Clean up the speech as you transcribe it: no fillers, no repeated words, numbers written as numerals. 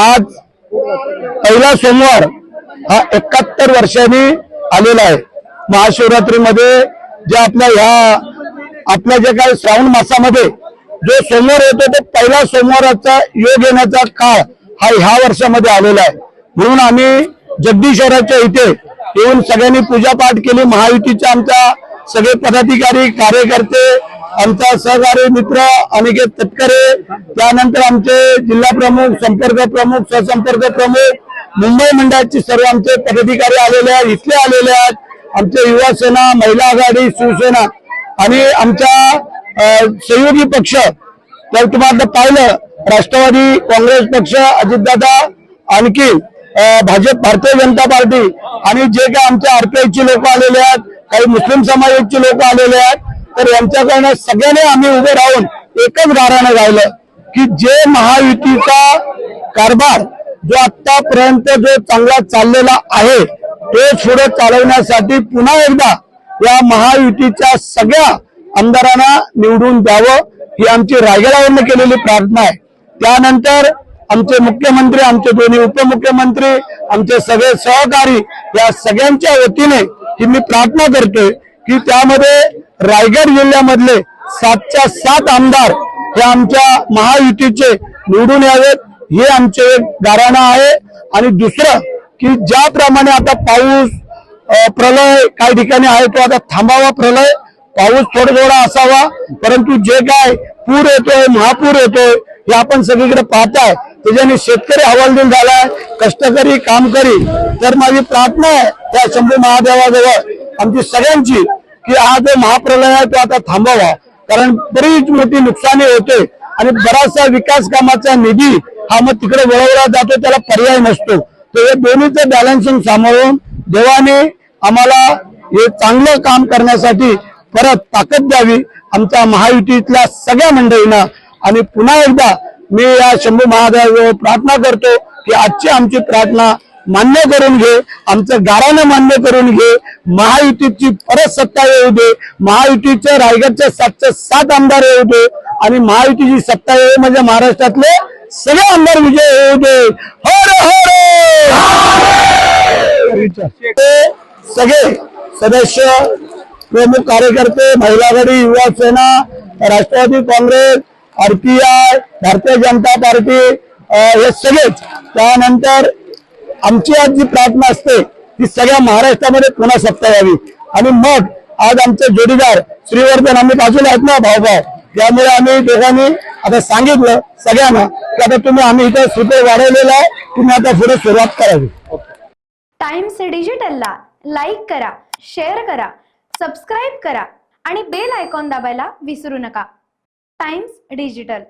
आज पहिला सोमवार हा 71 वर्षांनी आलेला आहे। महाशिवरात्रीमध्ये जे आपल्या जे काही श्रावण मासामध्ये जो सोमवार येतो तो पहिला सोमवाराचा योग येण्याचा काळ हा ह्या वर्षामध्ये आलेला आहे। म्हणून आम्ही जगदीश्वराच्या इथे येऊन सगळ्यांनी पूजापाठ केली। महायुतीच्या आमच्या सगळे पदाधिकारी कार्यकर्ते, आमचा सहकारी मित्र अनिकेत तटकरे, त्यानंतर आमचे जिल्हा प्रमुख, संपर्क प्रमुख, सहसंपर्क प्रमुख, मुंबई मंडळाचे सर्व आमचे पदाधिकारी आलेले आहेत, इथले आलेले आहेत। आमचे युवा सेना, महिला आघाडी, शिवसेना आणि आमच्या सहयोगी पक्ष, तर तुम्हाला पाहिलं राष्ट्रवादी काँग्रेस पक्ष, अजितदादा, आणखी भाजप, भारतीय जनता पार्टी आणि जे काही आमच्या आरपीआयचे लोक आलेले आहेत, काही मुस्लिम समाजाचे लोक आलेले आहेत, तर यांच्याकडनं सगळ्यांनी आम्ही उभे राहून एकच गाऱ्हाणे गायलं की जे महायुतीचा कारभार जो आतापर्यंत जो चांगला चाललेला आहे तो पुढे चालवण्यासाठी पुन्हा एकदा या महायुतीच्या सगळ्या आमदारांना निवडून द्यावं ही आमची रायगडावरून केलेली प्रार्थना आहे। त्यानंतर आमचे मुख्यमंत्री, आमचे दोन्ही उपमुख्यमंत्री, आमचे सगळे सहकारी या सगळ्यांच्या वतीने ही मी प्रार्थना करतोय की त्यामध्ये रायगड जिल्ह्यामधले 7च्या 7 आमदार हे आमच्या महायुतीचे निवडून यावेत, हे आमचे एक गाऱ्हाणं आहे। आणि दुसरं की ज्याप्रमाणे आता पाऊस, प्रलय काही ठिकाणी आहे तो आता थांबावा, प्रलय पाऊस थोडा असावा, परंतु जे काय पूर येतोय, महापूर येतोय हे आपण सगळीकडे पाहताय, त्याच्याने शेतकरी हवालदिल झालाय, कष्टकरी कामकरी। तर माझी प्रार्थना आहे त्या शंभू महादेवाजवळ आमची सगळ्यांची की हा जो महाप्रलय आहे तो आता थांबावा, कारण बरीच मोठी नुकसानी होते आणि बराचसा विकास कामाचा निधी हा मग तिकडे वळवला जातो, त्याला पर्याय नसतो। तर हे दोन्हीचं बॅलन्सिंग सांभाळून देवाने आम्हाला हे चांगलं काम करण्यासाठी परत ताकद द्यावी आमच्या महायुतीतल्या सगळ्या मंडळींना। आणि पुन्हा एकदा मी या शंभू महादेवाजवळ प्रार्थना करतो की आजची आमची प्रार्थना मान्य करून घे, आमचं गाऱ्हाणं मान्य करून घे, महायुतीची परत सत्ता येऊ दे, महायुतीच्या रायगडच्या 7च्या 7 आमदार येऊ दे आणि महायुतीची सत्ता येऊ म्हणजे महाराष्ट्रातले सगळे आमदार विजय होऊ दे। हर हर सगळे सदस्य, प्रमुख कार्यकर्ते, महिला आघाडी, युवा सेना, राष्ट्रवादी काँग्रेस, आरपीआय, भारतीय जनता पार्टी हे सगळेच, त्यानंतर आमची आज जी प्रार्थना असते ती सगळ्या महाराष्ट्रामध्ये पुन्हा सत्ता यावी। आणि मग आज आमचे जोडीदार श्रीवर्धन आम्ही बाजूला आहेत ना भाऊभाऊ, त्यामुळे आम्ही दोघांनी आता सांगितलं सगळ्यांना की आता तुम्ही आम्ही इथं सूत्र वाढवलेलं आहे, तुम्ही आता पुढे सुरुवात करावी। टाइम्स डिजिटलला लाईक करा, शेअर करा, सबस्क्राईब करा आणि बेल आयकॉन दाबायला विसरू नका। Times digital.